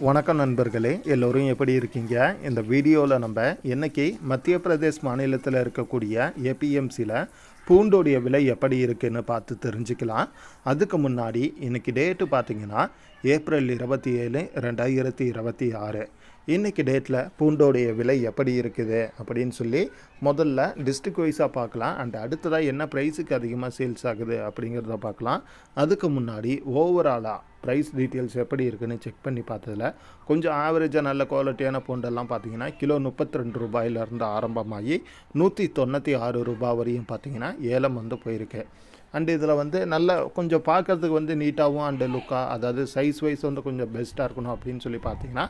வணக்கம் நண்பர்களே, எல்லோரும் எப்படி இருக்கீங்க? இந்த வீடியோவில் நம்ம இன்றைக்கி மத்திய பிரதேஷ் மாநிலத்தில் இருக்கக்கூடிய ஏபிஎம்சியில் பூண்டோடைய விலை எப்படி இருக்குதுன்னு பார்த்து தெரிஞ்சுக்கலாம். அதுக்கு முன்னாடி இன்றைக்கி டேட்டு பார்த்திங்கன்னா ஏப்ரல் 27, 2026. இன்றைக்கி டேட்டில் பூண்டோடைய விலை எப்படி இருக்குது அப்படின்னு சொல்லி முதல்ல டிஸ்ட்ரிக்ட் வைஸாக பார்க்கலாம். அண்ட் அடுத்ததாக என்ன ப்ரைஸுக்கு அதிகமாக சேல்ஸ் ஆகுது அப்படிங்கிறத பார்க்கலாம். அதுக்கு முன்னாடி ஓவராலாக ப்ரைஸ் டீட்டெயில்ஸ் எப்படி இருக்குதுன்னு செக் பண்ணி பார்த்ததில் கொஞ்சம் ஆவரேஜாக நல்ல குவாலிட்டியான பூண்டெல்லாம் பார்த்திங்கன்னா கிலோ 32 ரூபாயிலிருந்து ஆரம்பமாகி 196 ரூபா வரையும் பார்த்திங்கன்னா ஏலம் போயிருக்கு. அண்டு இதில் நல்ல கொஞ்சம் பார்க்குறதுக்கு நீட்டாகவும் அண்டு லுக்காக, அதாவது சைஸ் வைஸ் கொஞ்சம் பெஸ்ட்டாக இருக்கணும் அப்படின்னு சொல்லி பார்த்தீங்கன்னா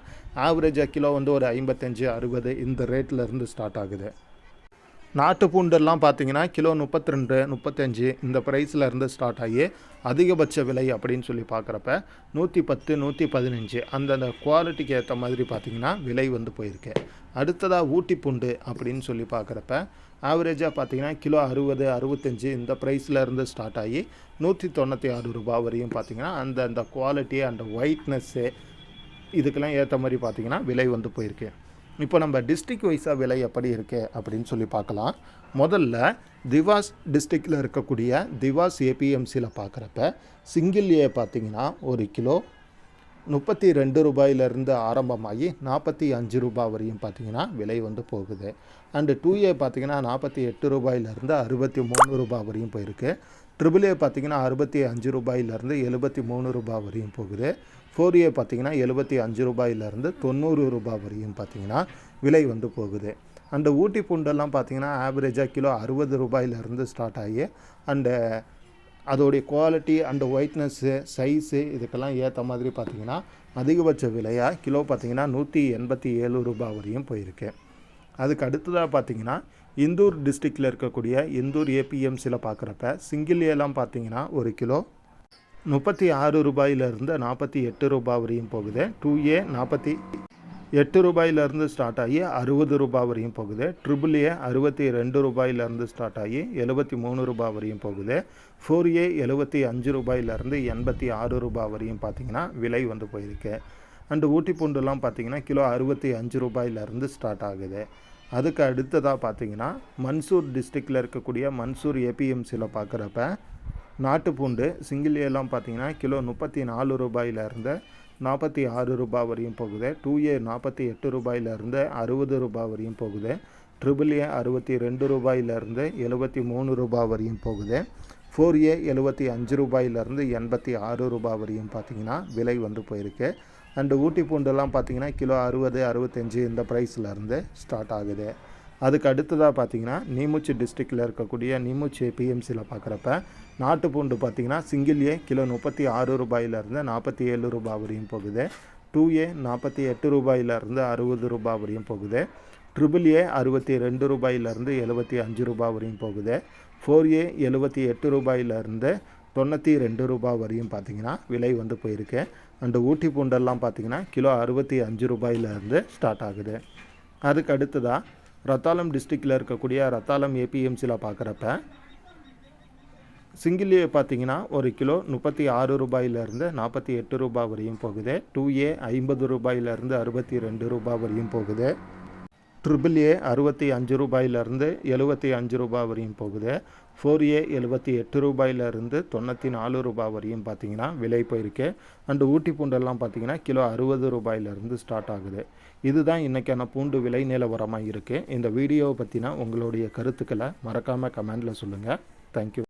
ஆவரேஜாக கிலோ ஒரு 55, 60 இந்த ரேட்டில் இருந்து ஸ்டார்ட் ஆகுது. நாட்டு பூண்டெல்லாம் பார்த்தீங்கன்னா கிலோ 32, 35 இந்த ப்ரைஸில் இருந்து ஸ்டார்ட் ஆகி அதிகபட்ச விலை அப்படின்னு சொல்லி பார்க்குறப்ப 110, 115 அந்தந்த குவாலிட்டிக்கு ஏற்ற மாதிரி பார்த்திங்கன்னா விலை போயிருக்கு. அடுத்ததாக ஊட்டி பூண்டு அப்படின்னு சொல்லி பார்க்குறப்ப ஆவரேஜாக பார்த்திங்கன்னா கிலோ 60, 65 இந்த ப்ரைஸில் இருந்து ஸ்டார்ட் ஆகி 196 ரூபா வரையும் பார்த்திங்கன்னா அந்த குவாலிட்டி அண்ட் ஒயிட்னஸ்ஸு இதுக்கெல்லாம் ஏற்ற மாதிரி பார்த்திங்கன்னா விலை போயிருக்கு. இப்போ நம்ம டிஸ்ட்ரிக்ட் வைஸாக விலை எப்படி இருக்குது அப்படின்னு சொல்லி பார்க்கலாம். முதல்ல திவாஸ் டிஸ்ட்ரிக்டில் இருக்கக்கூடிய திவாஸ் ஏபிஎம்சியில் பார்க்குறப்ப சிங்கிள் ஏ பார்த்திங்கன்னா ஒரு கிலோ 32 ரூபாயிலிருந்து ஆரம்பமாகி 45 ரூபா வரையும் பார்த்திங்கன்னா விலை போகுது. அண்டு 2A பார்த்திங்கன்னா 48 ரூபாயிலிருந்து 63 ரூபா வரையும் போயிருக்கு. ட்ரிபிள் ஏ பார்த்திங்கன்னா 65 ரூபாயிலிருந்து 73 ரூபா வரையும் போகுது. 4A பார்த்திங்கன்னா 75 ரூபாயிலிருந்து 90 ரூபா வரையும் பார்த்திங்கன்னா விலை போகுது. அண்டு ஊட்டி பூண்டெல்லாம் பார்த்திங்கன்னா ஆவரேஜாக கிலோ 60 ரூபாயிலிருந்து ஸ்டார்ட் ஆகி அண்டு அதோடைய குவாலிட்டி அண்டு ஒயிட்னஸ்ஸு சைஸு இதுக்கெல்லாம் ஏற்ற மாதிரி பார்த்திங்கன்னா அதிகபட்ச விலையாக கிலோ பார்த்திங்கன்னா 187 ரூபா வரையும் போயிருக்கு. அதுக்கு அடுத்ததாக பார்த்திங்கன்னா இந்தூர் டிஸ்ட்ரிக்டில் இருக்கக்கூடிய இந்தூர் ஏபிஎம்சியில் பார்க்குறப்ப சிங்கிள் ஏலாம் பார்த்திங்கன்னா ஒரு கிலோ 36 ரூபாயிலிருந்து 48 ரூபா வரையும் போகுது. 2A 48 ரூபாயிலிருந்து ஸ்டார்ட் ஆகி 60 ரூபா வரையும் போகுது. ட்ரிபிள் ஏ 62 ரூபாயிலிருந்து ஸ்டார்ட் ஆகி 73 ரூபா வரையும் போகுது. 4A 75 ரூபாயிலிருந்து 86 ரூபா வரையும் பார்த்திங்கன்னா விலை போயிருக்கு. அண்டு ஊட்டி பூண்டுலாம் பார்த்திங்கன்னா கிலோ 65 ரூபாயிலிருந்து ஸ்டார்ட் ஆகுது. அதுக்கு அடுத்ததாக பார்த்திங்கன்னா மன்சூர் டிஸ்ட்ரிக்டில் இருக்கக்கூடிய மன்சூர் ஏபிஎம்சியில் பார்க்குறப்ப நாட்டு பூண்டு சிங்கிள் ஏலாம் பார்த்திங்கன்னா கிலோ 34 ரூபாயிலிருந்து 46 ரூபா வரையும் போகுது. 2A 48 ரூபாயிலிருந்து 60 ரூபா வரையும் போகுது. ட்ரிபிள் ஏ 62 ரூபாயிலிருந்து 73 ரூபா வரையும் போகுது. 4A 75 ரூபாயிலிருந்து 86 ரூபா வரையும் பார்த்திங்கன்னா விலை போயிருக்கு. அண்டு ஊட்டி பூண்டெல்லாம் பார்த்திங்கன்னா கிலோ 60, 65 இந்த ப்ரைஸ்லேருந்து ஸ்டார்ட் ஆகுது. அதுக்கு அடுத்ததாக பார்த்திங்கன்னா நீமுச்சி டிஸ்ட்ரிக்டில் இருக்கக்கூடிய நீமுச்சி ஏபிஎம்சியில் பார்க்குறப்ப நாட்டு பூண்டு பார்த்திங்கன்னா சிங்கிள் ஏ கிலோ 36 ரூபாயிலிருந்து 47 ரூபா வரையும் போகுது. 2A 48 ரூபாயிலிருந்து 60 ரூபா வரையும் போகுது. ட்ரிபிள் ஏ 62 ரூபாயிலிருந்து 75 ரூபா வரையும் போகுது. 4A 78 ரூபாயிலிருந்து 92 ரூபா வரையும் பார்த்திங்கன்னா விலை போயிருக்கு. அண்டு ஊட்டி பூண்டெல்லாம் பார்த்திங்கன்னா கிலோ 65 ரூபாயிலிருந்து ஸ்டார்ட் ஆகுது. அதுக்கு அடுத்ததாக ரத்தாலம் டிஸ்ட்ரிக்டில் இருக்கக்கூடிய ரத்தாலம் ஏபிஎம்சியில் பார்க்குறப்ப சிங்கிள் ஏ பார்த்திங்கன்னா ஒரு கிலோ 36 ரூபாயிலிருந்து 48 ரூபா வரையும் போகுது. 2A 50 ரூபாயிலிருந்து 62 ரூபா வரையும் போகுது. ட்ரிபிள் ஏ 65 ரூபாயிலிருந்து 75 ரூபா வரையும் போகுது. 4A 78 ரூபாயிலிருந்து 94 ரூபா வரையும் பார்த்திங்கன்னா விலை போயிருக்கு. அண்டு ஊட்டி பூண்டெல்லாம் பார்த்திங்கன்னா கிலோ 60 ரூபாயிலிருந்து ஸ்டார்ட் ஆகுது. இதுதான் இன்றைக்கான பூண்டு விலை நிலவரமாக இருக்குது. இந்த வீடியோவை பற்றினா உங்களுடைய கருத்துக்களை மறக்காமல் கமெண்டில் சொல்லுங்கள். தேங்க்யூ.